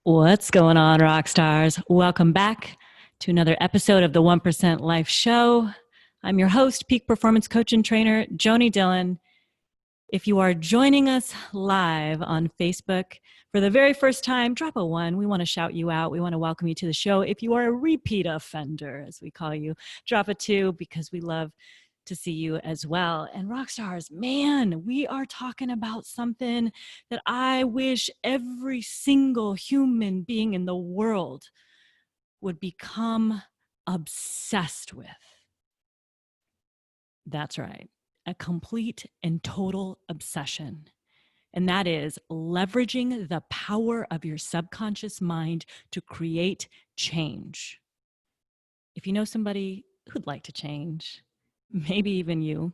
What's going on, rock stars? Welcome back to another episode of the 1% Life Show. I'm your host, peak performance coach and trainer, JoanieDhillon. If you are joining us live on Facebook for the very first time, drop a 1. We want to shout you out. We want to welcome you to the show. If you are a repeat offender, as we call you, drop a 2 because we love to see you as well. And rock stars, man, we are talking about something that I wish every single human being in the world would become obsessed with. That's right, a complete and total obsession. And that is leveraging the power of your subconscious mind to create change. If you know somebody who'd like to change, maybe even you,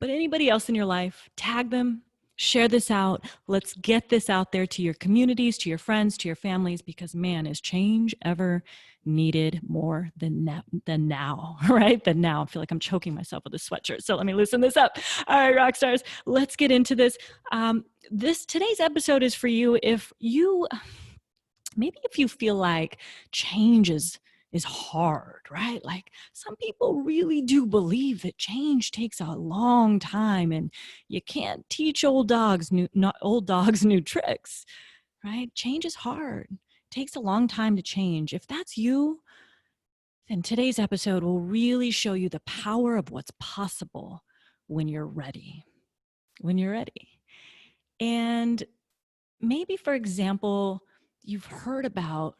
but anybody else in your life, tag them, share this out. Let's get this out there to your communities, to your friends, to your families, because man, is change ever needed more than now, right? Than now. I feel like I'm choking myself with a sweatshirt. So let me loosen this up. All right, rock stars, let's get into this. Today's episode is for you if you feel like change is hard, right? Like some people really do believe that change takes a long time and you can't teach old dogs new tricks, right? Change is hard. It takes a long time to change. If that's you, then today's episode will really show you the power of what's possible when you're ready. When you're ready. And maybe, for example, you've heard about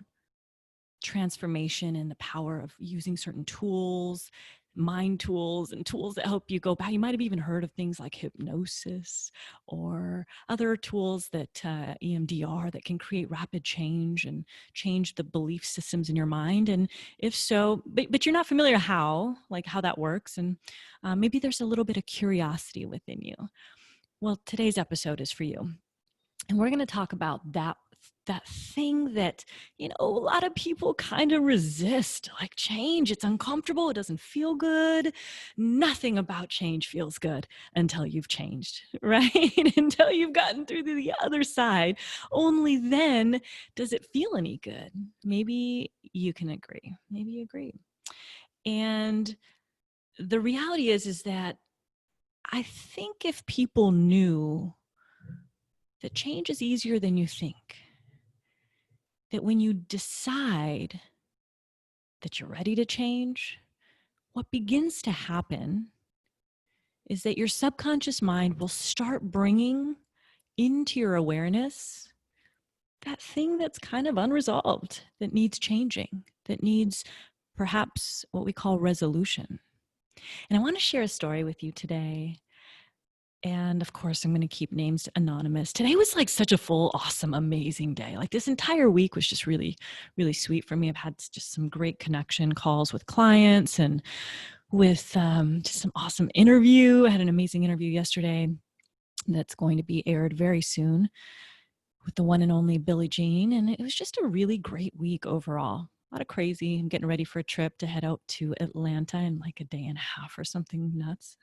transformation and the power of using certain tools, mind tools, and tools that help you go back. You might have even heard of things like hypnosis or other tools that EMDR that can create rapid change and change the belief systems in your mind. And if so, but you're not familiar how that works. And maybe there's a little bit of curiosity within you. Well, today's episode is for you. And we're going to talk about that thing that, a lot of people kind of resist, like change. It's uncomfortable. It doesn't feel good. Nothing about change feels good until you've changed, right? Until you've gotten through to the other side. Only then does it feel any good. Maybe you can agree. Maybe you agree. And the reality is that I think if people knew that change is easier than you think, that when you decide that you're ready to change, what begins to happen is that your subconscious mind will start bringing into your awareness that thing that's kind of unresolved, that needs changing, that needs perhaps what we call resolution. And I want to share a story with you today. And of course, I'm going to keep names anonymous. Today was like such a full, awesome, amazing day. Like this entire week was just really, really sweet for me. I've had just some great connection calls with clients and with just some awesome interview. I had an amazing interview yesterday that's going to be aired very soon with the one and only Billie Jean. And it was just a really great week overall. A lot of crazy. I'm getting ready for a trip to head out to Atlanta in like a day and a half or something nuts.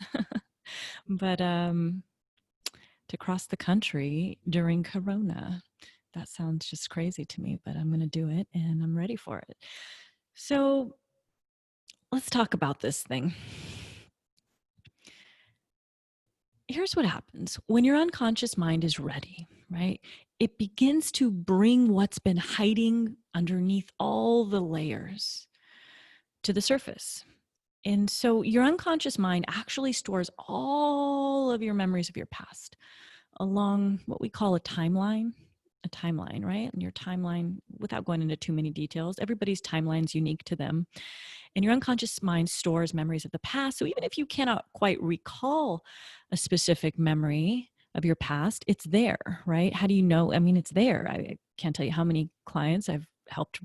But to cross the country during Corona, that sounds just crazy to me, but I'm going to do it and I'm ready for it. So let's talk about this thing. Here's what happens when your unconscious mind is ready, right? It begins to bring what's been hiding underneath all the layers to the surface. And so your unconscious mind actually stores all of your memories of your past along what we call a timeline, right? And your timeline, without going into too many details, everybody's timeline is unique to them. And your unconscious mind stores memories of the past. So even if you cannot quite recall a specific memory of your past, it's there, right? How do you know? I mean, it's there. I can't tell you how many clients I've helped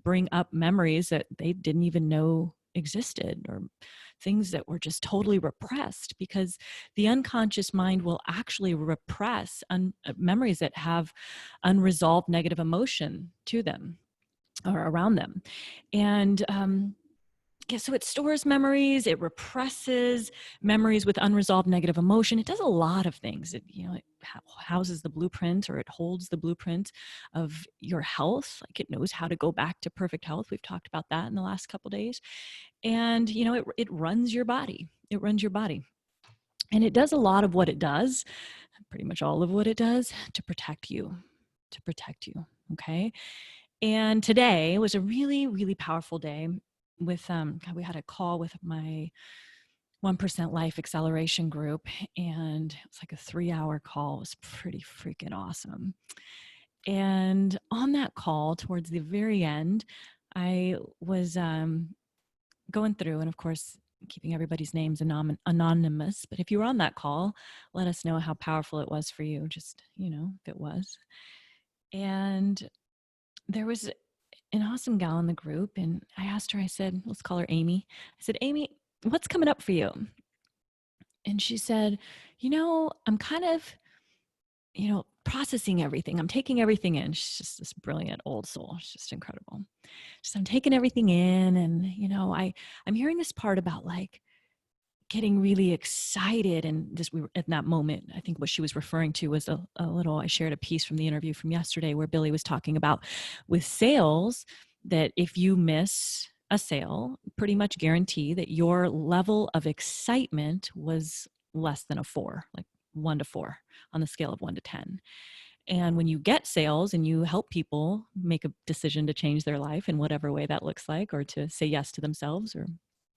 bring up memories that they didn't even know existed, or things that were just totally repressed, because the unconscious mind will actually repress memories that have unresolved negative emotion to them or around them. And so it stores memories, it represses memories with unresolved negative emotion. It does a lot of things. It houses the blueprint, or it holds the blueprint of your health. Like, it knows how to go back to perfect health. We've talked about that in the last couple of days. And, it runs your body. It runs your body. And it does a lot of what it does, pretty much all of what it does, to protect you, okay? And today was a really, really powerful day with, we had a call with my 1% Life Acceleration group, and it was like a 3-hour call. It was pretty freaking awesome. And on that call, towards the very end, I was going through, and of course, keeping everybody's names anonymous. But if you were on that call, let us know how powerful it was for you, just, if it was. And there was an awesome gal in the group, and I asked her, I said, let's call her Amy. I said, Amy, what's coming up for you? And she said, I'm kind of, processing everything. I'm taking everything in. She's just this brilliant old soul. She's just incredible. So I'm taking everything in, and, I'm hearing this part about like getting really excited. And just, we were at that moment, I think what she was referring to was I shared a piece from the interview from yesterday where Billy was talking about with sales, that if you miss a sale, pretty much guarantee that your level of excitement was less than a 4, like 1 to 4 on the scale of 1 to 10. And when you get sales and you help people make a decision to change their life in whatever way that looks like, or to say yes to themselves or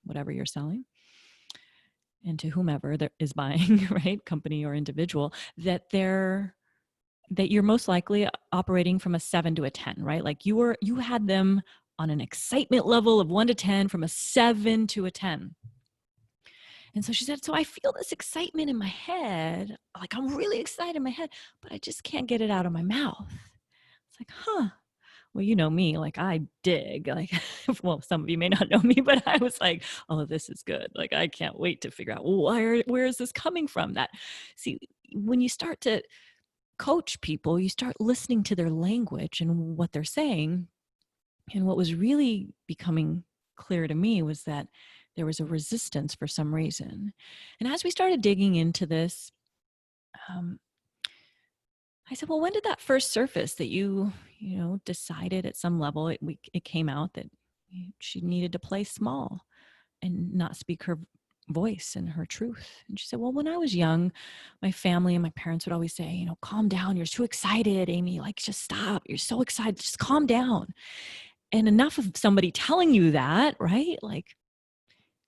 whatever you're selling, and to whomever that is buying, right, company or individual, that you're most likely operating from a 7 to a 10, right? Like you had them on an excitement level of 1 to 10, from a 7 to a 10. And so she said, so I feel this excitement in my head, like I'm really excited in my head, but I just can't get it out of my mouth. It's like, huh. Well, you know me, like I dig, like, well, some of you may not know me, but I was like, oh, this is good. Like, I can't wait to figure out where is this coming from? See, when you start to coach people, you start listening to their language and what they're saying. And what was really becoming clear to me was that there was a resistance for some reason. And as we started digging into this, I said, well, when did that first surface that you decided at some level, it came out that she needed to play small and not speak her voice and her truth? And she said, well, when I was young, my family and my parents would always say, calm down. You're too excited, Amy. Like, just stop. You're so excited. Just calm down. And enough of somebody telling you that, right? Like,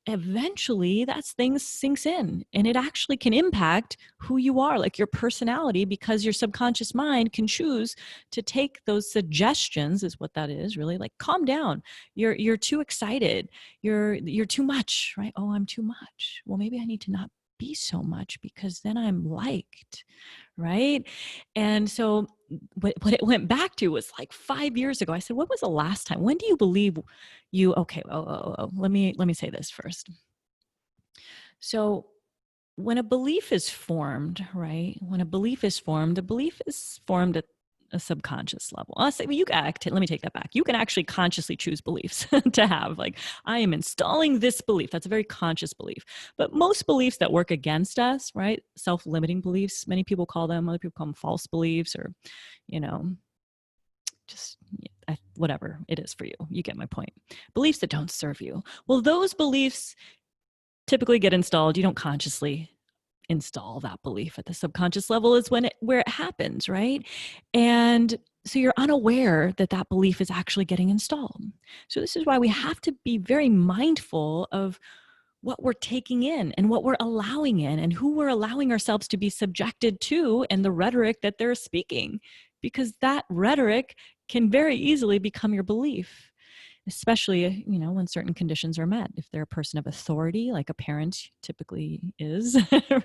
eventually that thing sinks in, and it actually can impact who you are, like your personality, because your subconscious mind can choose to take those suggestions, is what that is really, like, calm down. You're too excited. You're too much, right? Oh, I'm too much. Well, maybe I need to not be so much, because then I'm liked, right? And so what it went back to was like 5 years ago. I said, when was the last time? When do you believe okay, let me say this first. So when a belief is formed, right? When a belief is formed, the belief is formed at a subconscious level. I'll say, well, let me take that back. You can actually consciously choose beliefs to have. Like, I am installing this belief. That's a very conscious belief. But most beliefs that work against us, right? Self-limiting beliefs, many people call them, other people call them false beliefs, or, just whatever it is for you. You get my point. Beliefs that don't serve you. Well, those beliefs typically get installed. You don't consciously install that belief at the subconscious level, is where it happens, right? And so you're unaware that that belief is actually getting installed. So this is why we have to be very mindful of what we're taking in and what we're allowing in and who we're allowing ourselves to be subjected to, and the rhetoric that they're speaking, because that rhetoric can very easily become your belief, especially, when certain conditions are met. If they're a person of authority, like a parent typically is,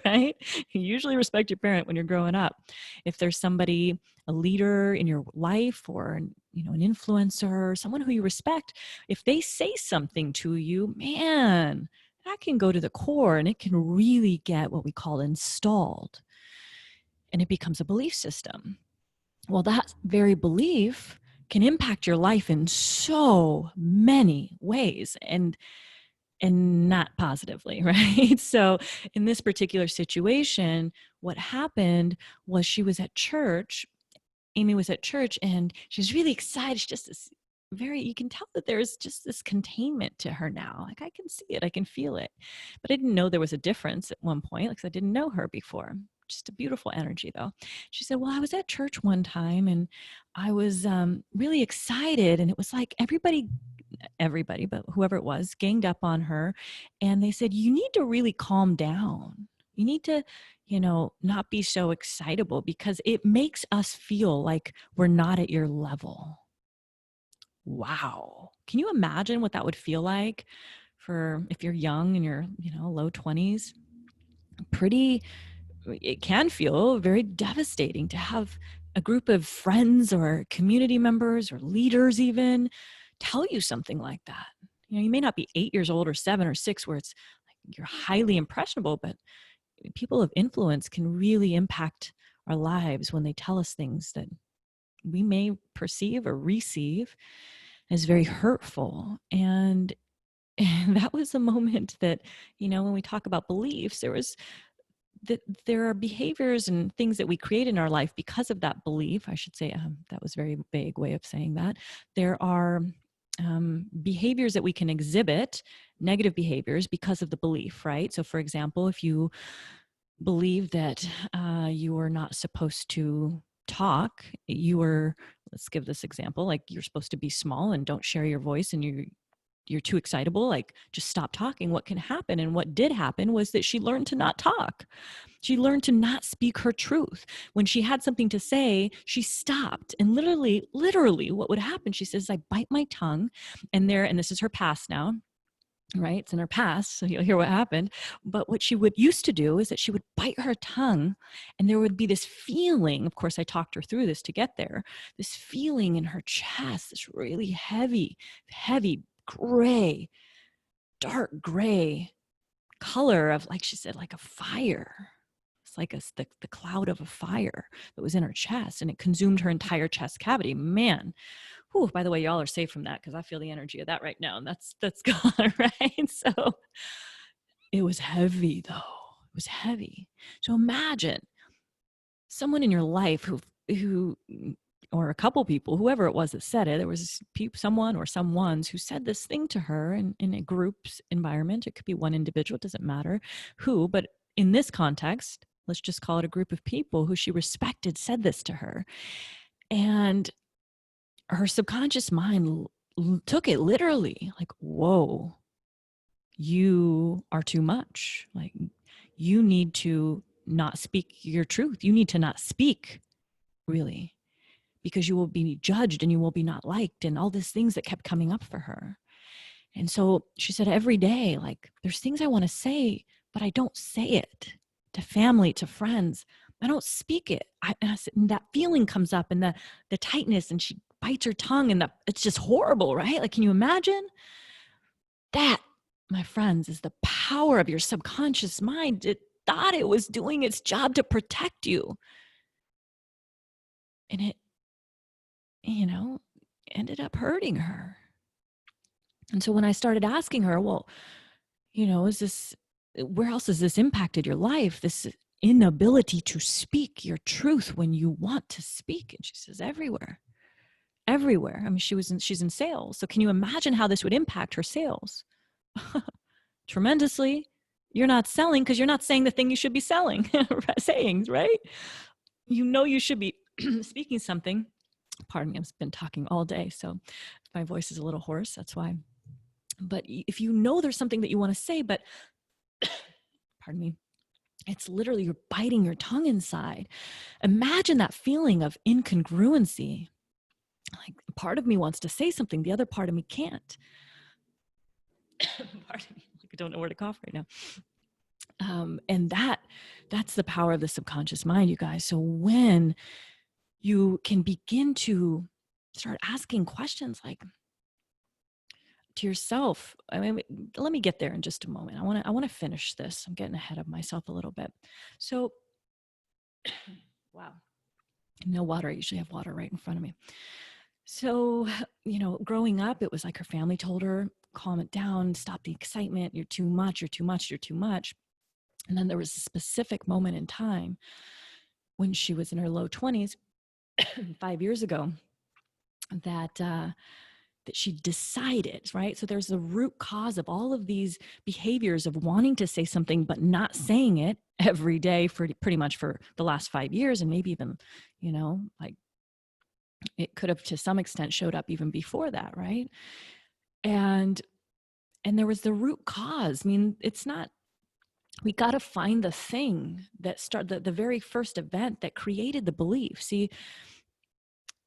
right? You usually respect your parent when you're growing up. If there's somebody, a leader in your life, or, an influencer, someone who you respect, if they say something to you, man, that can go to the core, and it can really get what we call installed. And it becomes a belief system. Well, that very belief can impact your life in so many ways. And and not positively, right? So in this particular situation, what happened was she was at church. Amy was at church and she was really excited. She's just this you can tell that there's just this containment to her now. Like, I can see it, I can feel it. But I didn't know there was a difference at one point, because I didn't know her before. Just a beautiful energy, though. She said, well, I was at church one time and I was really excited. And it was like everybody, but whoever it was, ganged up on her. And they said, you need to really calm down. You need to, not be so excitable, because it makes us feel like we're not at your level. Wow. Can you imagine what that would feel like for if you're young and you're, low 20s? It can feel very devastating to have a group of friends or community members or leaders even tell you something like that. You may not be 8 years old or 7 or 6 where it's like you're highly impressionable, but people of influence can really impact our lives when they tell us things that we may perceive or receive as very hurtful. And that was a moment that, when we talk about beliefs, there are behaviors and things that we create in our life because of that belief. I should say, that was a very vague way of saying that. There are behaviors that we can exhibit, negative behaviors, because of the belief, right? So for example, if you believe that you are not supposed to talk, let's give this example, like you're supposed to be small and don't share your voice, and you're too excitable, like just stop talking. What can happen, and what did happen, was that she learned to not talk. She learned to not speak her truth. When she had something to say, she stopped. And literally what would happen, she says, I bite my tongue, and this is her past now, right? It's in her past, so you'll hear what happened. But what she used to do is that she would bite her tongue, and there would be this feeling. Of course, I talked her through this to get there. This feeling in her chest, this really heavy, gray, dark gray color of, like she said, like a fire. It's like the cloud of a fire that was in her chest, and it consumed her entire chest cavity. Man, whew, by the way, y'all are safe from that, because I feel the energy of that right now, and that's gone, right? So it was heavy, though. It was heavy. So imagine someone in your life who or a couple people, whoever it was that said it, there was someone or someones who said this thing to her in a group's environment. It could be one individual, it doesn't matter who, but in this context, let's just call it a group of people who she respected said this to her. And her subconscious mind took it literally, like, whoa, you are too much. Like, you need to not speak your truth. You need to not speak, really, because you will be judged and you will be not liked, and all these things that kept coming up for her. And so she said, every day, like, there's things I want to say, but I don't say it to family, to friends. I don't speak it. And that feeling comes up, and the tightness, and she bites her tongue, and it's just horrible, right? Like, can you imagine? That, my friends, is the power of your subconscious mind. It thought it was doing its job to protect you. And it, ended up hurting her. And so when I started asking her, well, where else has this impacted your life? This inability to speak your truth when you want to speak. And she says, everywhere. I mean, she's in sales. So can you imagine how this would impact her sales? Tremendously. You're not selling because you're not saying the thing you should be saying, right? You should be speaking something. Pardon me, I've been talking all day, so my voice is a little hoarse, that's why. But if you know there's something that you want to say, but pardon me, it's literally you're biting your tongue inside. Imagine that feeling of incongruency. Like, part of me wants to say something, the other part of me can't. Pardon me, I don't know where to cough right now. And that's the power of the subconscious mind, you guys. So when you can begin to start asking questions like to yourself, I mean, let me get there in just a moment. I want to finish this. I'm getting ahead of myself a little bit. So, wow, no water. I usually have water right in front of me. So, growing up, it was like her family told her, calm it down, stop the excitement. You're too much, you're too much, you're too much. And then there was a specific moment in time when she was in her low 20s, 5 years ago, that she decided, right? So there's the root cause of all of these behaviors of wanting to say something but not saying it every day for pretty much for the last 5 years, and maybe even, like it could have to some extent showed up even before that, right? And there was the root cause. I mean, it's not, we got to find the thing that started the very first event that created the belief. See,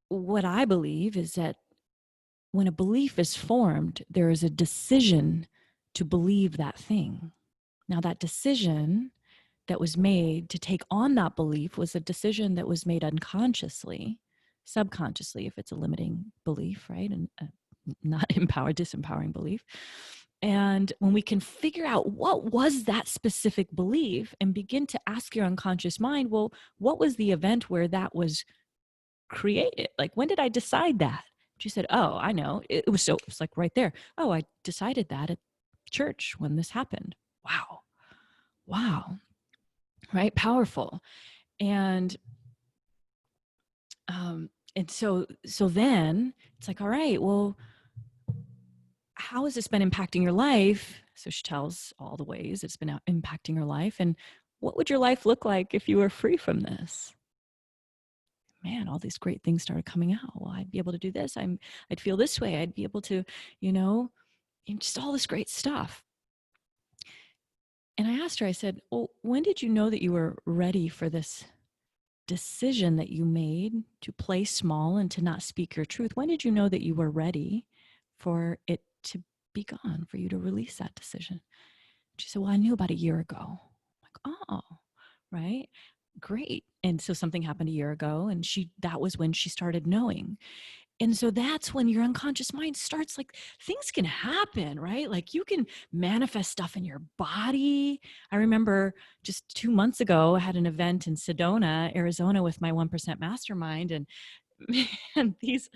what I believe is that when a belief is formed, there is a decision to believe that thing. Now, that decision that was made to take on that belief was a decision that was made unconsciously, subconsciously, if it's a limiting belief, right? And not disempowering belief. And when we can figure out what was that specific belief and begin to ask your unconscious mind, well, what was the event where that was created? Like, when did I decide that? She said, oh, I know. It was like right there. Oh, I decided that at church when this happened. Wow. Right? Powerful. And so then it's like, all right, well, how has this been impacting your life? So she tells all the ways it's been impacting her life. And what would your life look like if you were free from this? Man, all these great things started coming out. Well, I'd be able to do this. I'd feel this way. I'd be able to, just all this great stuff. And I asked her, I said, well, when did you know that you were ready for this decision that you made to play small and to not speak your truth? When did you know that you were ready for it to be gone, for you to release that decision? She said, well, I knew about a year ago. I'm like, oh, right. Great. And so something happened a year ago, and that was when she started knowing. And so that's when your unconscious mind starts, like, things can happen, right? Like, you can manifest stuff in your body. I remember just 2 months ago, I had an event in Sedona, Arizona with my 1% mastermind. And man, these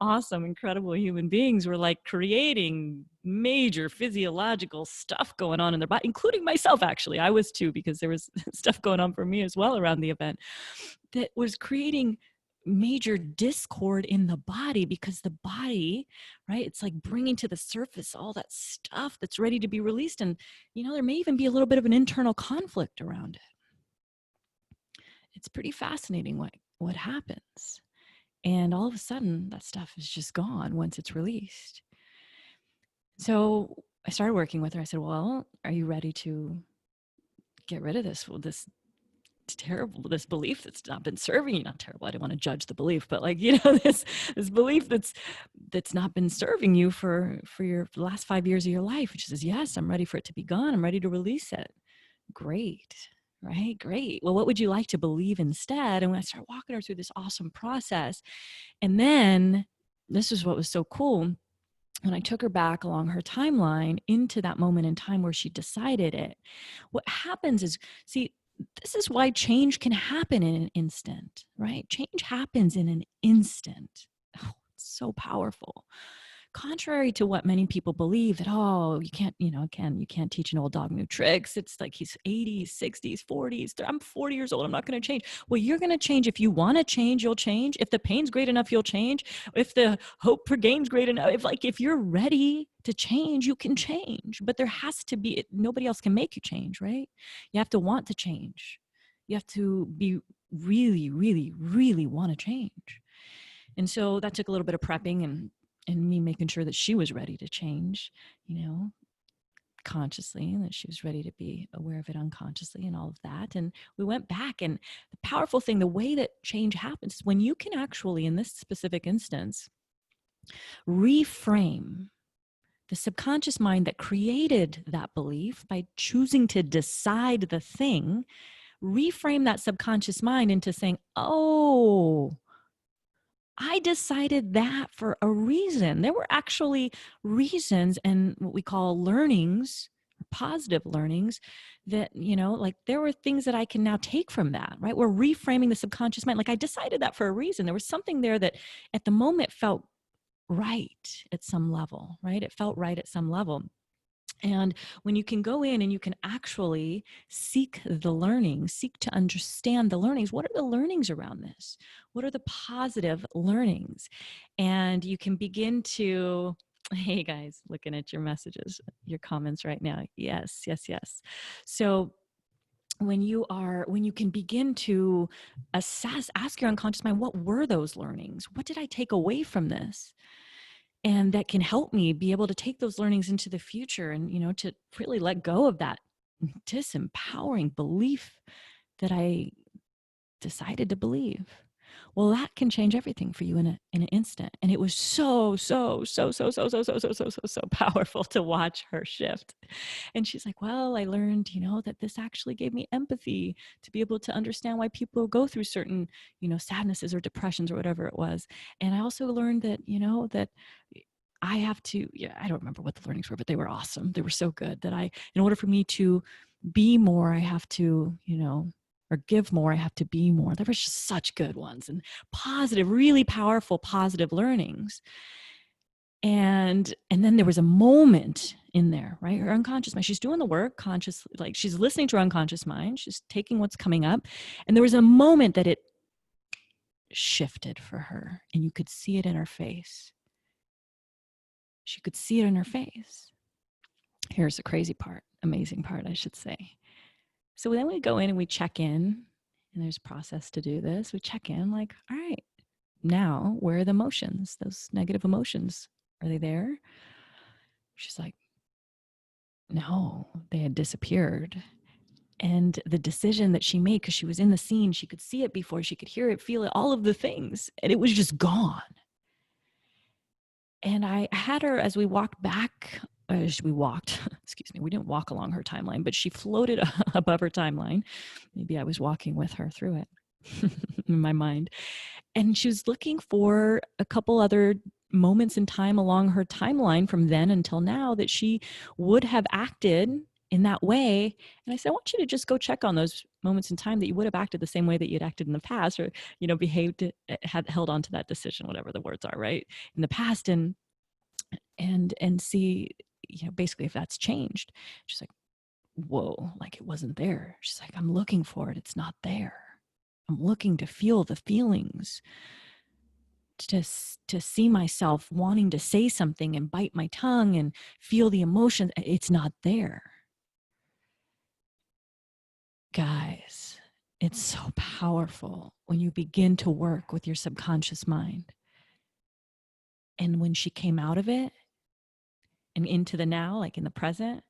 awesome, incredible human beings were like creating major physiological stuff going on in their body, including myself, actually. I was too, because there was stuff going on for me as well around the event that was creating major discord in the body, because the body, right, it's like bringing to the surface all that stuff that's ready to be released. And, there may even be a little bit of an internal conflict around it. It's pretty fascinating what happens. And all of a sudden, that stuff is just gone once it's released. So I started working with her. I said, well, are you ready to get rid of this? Well, this this belief that's not been serving you. Not terrible, I didn't want to judge the belief, but like, this belief that's not been serving you for your last 5 years of your life. And she says, yes, I'm ready for it to be gone. I'm ready to release it. Great. Right? Great. Well, what would you like to believe instead? And when I started walking her through this awesome process, and then this is what was so cool. When I took her back along her timeline into that moment in time where she decided it, what happens is, see, this is why change can happen in an instant, right? Change happens in an instant. Oh, it's so powerful. Contrary to what many people believe, that, oh, you can't, you can't teach an old dog new tricks. It's like he's 80s, 60s, 40s. I'm 40 years old. I'm not going to change. Well, you're going to change. If you want to change, you'll change. If the pain's great enough, you'll change. If the hope for gain's great enough, if you're ready to change, you can change. But there has to be, nobody else can make you change, right? You have to want to change. You have to be really, really, really want to change. And so that took a little bit of prepping and me making sure that she was ready to change, consciously, and that she was ready to be aware of it unconsciously and all of that. And we went back, and the powerful thing, the way that change happens, when you can actually, in this specific instance, reframe the subconscious mind that created that belief by choosing to decide the thing, reframe that subconscious mind into saying, oh, I decided that for a reason. There were actually reasons and what we call learnings, positive learnings, that, like, there were things that I can now take from that, right? We're reframing the subconscious mind. Like, I decided that for a reason. There was something there that at the moment felt right at some level, right? It felt right at some level. And when you can go in and you can actually seek the learning, seek to understand the learnings, what are the learnings around this? What are the positive learnings? And you can begin to, hey guys, looking at your messages, your comments right now. Yes, yes, yes. So when you can begin to assess, ask your unconscious mind, what were those learnings? What did I take away from this? And that can help me be able to take those learnings into the future and, to really let go of that disempowering belief that I decided to believe. Well, that can change everything for you in an instant. And it was so powerful to watch her shift. And she's like, well, I learned, that this actually gave me empathy to be able to understand why people go through certain, sadnesses or depressions or whatever it was. And I also learned that, that I have to, I don't remember what the learnings were, but they were awesome. They were so good that in order for me to be more, I have to, or give more, I have to be more. There were just such good ones and positive, really powerful, positive learnings. And then there was a moment in there, right? Her unconscious mind, she's doing the work consciously, like she's listening to her unconscious mind. She's taking what's coming up. And there was a moment that it shifted for her and you could see it in her face. She could see it in her face. Here's the crazy part, amazing part, I should say. So then we go in and we check in, and there's a process to do this. We check in like, all right, now where are the emotions? Those negative emotions, are they there? She's like, no, they had disappeared. And the decision that she made, because she was in the scene, she could see it before, she could hear it, feel it, all of the things, and it was just gone. And I had her, as we walked back, we didn't walk along her timeline, but she floated above her timeline. Maybe I was walking with her through it in my mind. And she was looking for a couple other moments in time along her timeline from then until now that she would have acted in that way. And I said, I want you to just go check on those moments in time that you would have acted the same way that you'd acted in the past, or, behaved, had held on to that decision, whatever the words are, right, in the past, and see, basically if that's changed. She's like, whoa, like it wasn't there. She's like, I'm looking for it. It's not there. I'm looking to feel the feelings, to see myself wanting to say something and bite my tongue and feel the emotions. It's not there. Guys, it's so powerful when you begin to work with your subconscious mind. And when she came out of it and into the now, like in the present,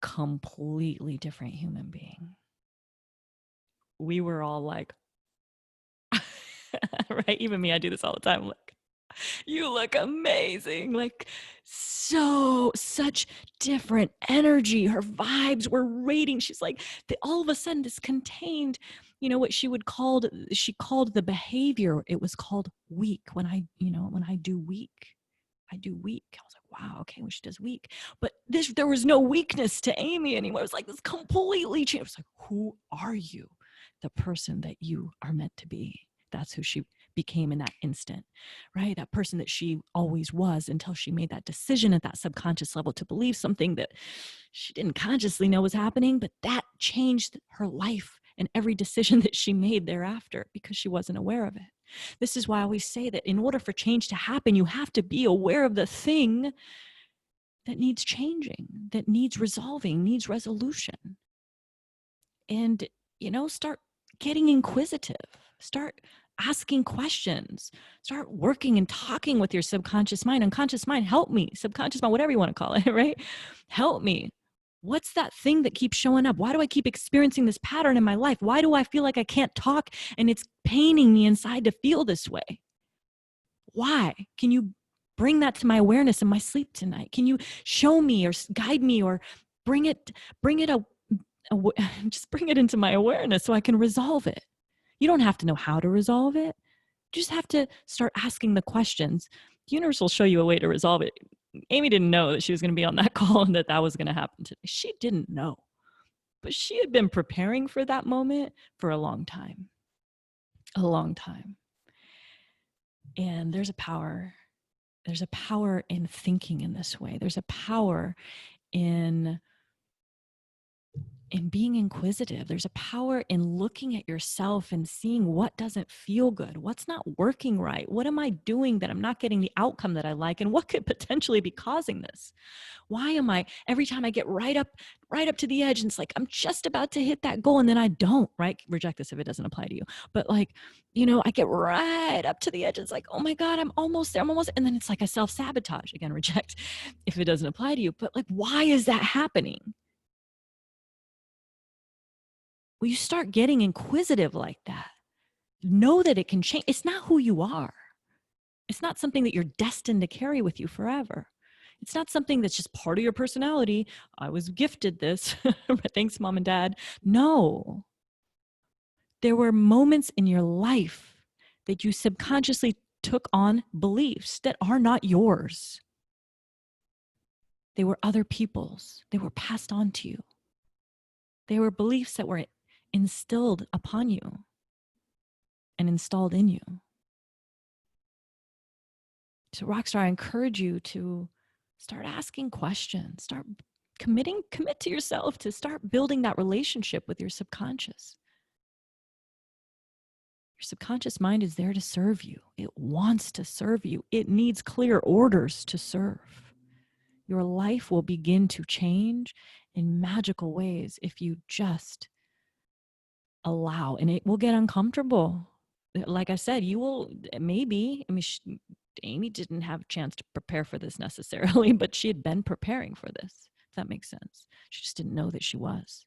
completely different human being. We were all like, right? Even me, I do this all the time. I'm like, you look amazing. Like, such different energy. Her vibes were radiating. She's like, all of a sudden, this contained, what she called the behavior. It was called weak. When I do weak, I do weak. I was like, wow, okay, well, she does weak. But there was no weakness to Amy anymore. It was like this completely changed. It was like, who are you? The person that you are meant to be. That's who she became in that instant, right? That person that she always was until she made that decision at that subconscious level to believe something that she didn't consciously know was happening, but that changed her life and every decision that she made thereafter because she wasn't aware of it. This is why I always say that in order for change to happen, you have to be aware of the thing that needs changing, that needs resolving, needs resolution. And, start getting inquisitive, start asking questions, start working and talking with your subconscious mind. Unconscious mind, help me. Subconscious mind, whatever you want to call it, right? Help me. What's that thing that keeps showing up? Why do I keep experiencing this pattern in my life? Why do I feel like I can't talk and it's paining me inside to feel this way? Why? Can you bring that to my awareness in my sleep tonight? Can you show me or guide me or bring it just bring it into my awareness so I can resolve it? You don't have to know how to resolve it. You just have to start asking the questions. The universe will show you a way to resolve it. Amy didn't know that she was going to be on that call and that was going to happen today. She didn't know. But she had been preparing for that moment for a long time. A long time. And there's a power There's a power in thinking in this way. There's a power in being inquisitive. There's a power in looking at yourself and seeing what doesn't feel good, what's not working right, what am I doing that I'm not getting the outcome that I like, and what could potentially be causing this? Why am I, every time I get right up to the edge, and it's like I'm just about to hit that goal and then I don't, right? Reject this if it doesn't apply to you. But like, I get right up to the edge. It's like, oh my God, I'm almost there. And then it's like a self-sabotage. Again, reject if it doesn't apply to you. But like, why is that happening? Well, you start getting inquisitive like that. Know that it can change. It's not who you are. It's not something that you're destined to carry with you forever. It's not something that's just part of your personality. I was gifted this. Thanks, mom and dad. No. There were moments in your life that you subconsciously took on beliefs that are not yours. They were other people's. They were passed on to you. They were beliefs that were instilled upon you and installed in you. So Rockstar, I encourage you to start asking questions, commit to yourself to start building that relationship with your subconscious. Your subconscious mind is there to serve you. It wants to serve you. It needs clear orders to serve. Your life will begin to change in magical ways if you just allow, and it will get uncomfortable. Like I said, you will maybe, Amy didn't have a chance to prepare for this necessarily, but she had been preparing for this, if that makes sense. She just didn't know that she was.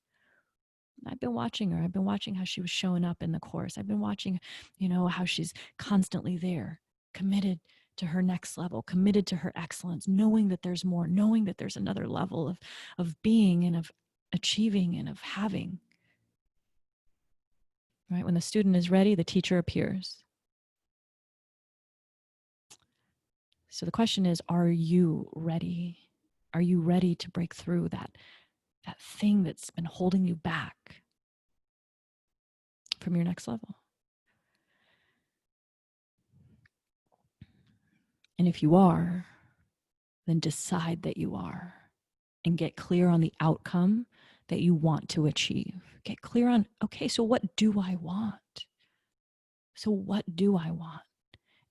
I've been watching her. I've been watching how she was showing up in the course. I've been watching, how she's constantly there, committed to her next level, committed to her excellence, knowing that there's more, knowing that there's another level of being and of achieving and of having. Right? When the student is ready, the teacher appears. So the question is, are you ready? Are you ready to break through that thing that's been holding you back from your next level? And if you are, then decide that you are and get clear on the outcome that you want to achieve. Get clear on, okay, so what do I want? So what do I want?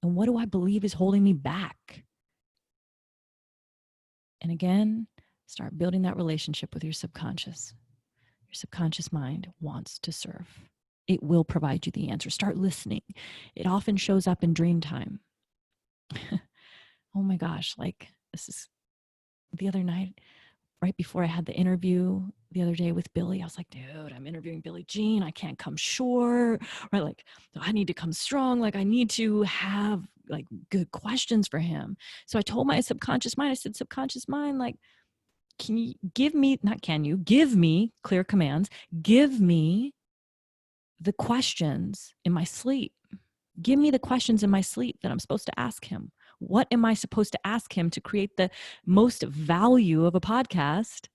And what do I believe is holding me back? And again, start building that relationship with your subconscious. Your subconscious mind wants to serve. It will provide you the answer. Start listening. It often shows up in dream time. Oh my gosh, like this is the other night, right before I had the interview the other day with Billy, I was like, dude, I'm interviewing Billie Jean. I can't come short, right? Like, I need to come strong. Like, I need to have like good questions for him. So I told my subconscious mind, I said, subconscious mind, like, can you give me, not can you, give me clear commands, give me the questions in my sleep. Give me the questions in my sleep that I'm supposed to ask him. What am I supposed to ask him to create the most value of a podcast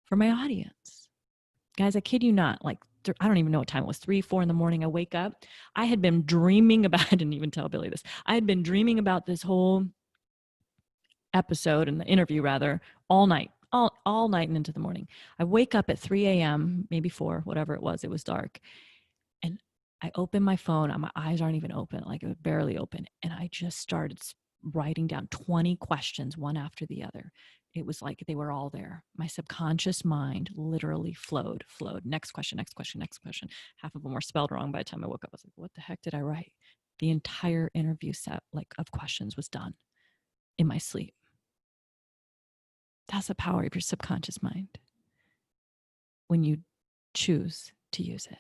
for my audience? Guys, I kid you not, like, I don't even know what time it was, 3, 4 in the morning. I wake up. I had been dreaming about, I didn't even tell Billy this. I had been dreaming about this whole episode and the interview rather all night, all night and into the morning. I wake up at 3 a.m., maybe 4, whatever it was dark. And I open my phone, and my eyes aren't even open, like it was barely open. And I just started writing down 20 questions, one after the other. It was like they were all there. My subconscious mind literally flowed. Next question. Half of them were spelled wrong by the time I woke up. I was like, what the heck did I write? The entire interview set of questions was done in my sleep. That's the power of your subconscious mind when you choose to use it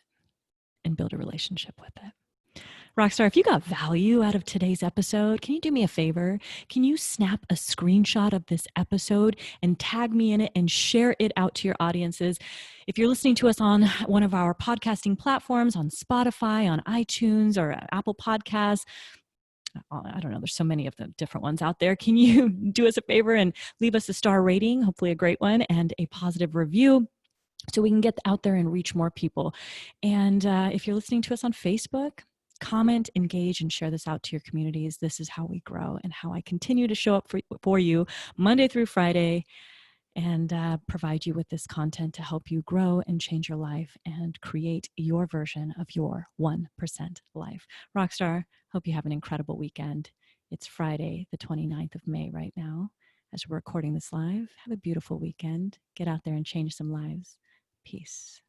and build a relationship with it. Rockstar, if you got value out of today's episode, can you do me a favor? Can you snap a screenshot of this episode and tag me in it and share it out to your audiences? If you're listening to us on one of our podcasting platforms, on Spotify, on iTunes, or Apple Podcasts, I don't know, there's so many of the different ones out there. Can you do us a favor and leave us a star rating, hopefully a great one, and a positive review, so we can get out there and reach more people? And if you're listening to us on Facebook, comment, engage, and share this out to your communities. This is how we grow and how I continue to show up for you Monday through Friday and provide you with this content to help you grow and change your life and create your version of your 1% life. Rockstar, hope you have an incredible weekend. It's Friday, the 29th of May right now. As we're recording this live, have a beautiful weekend. Get out there and change some lives. Peace.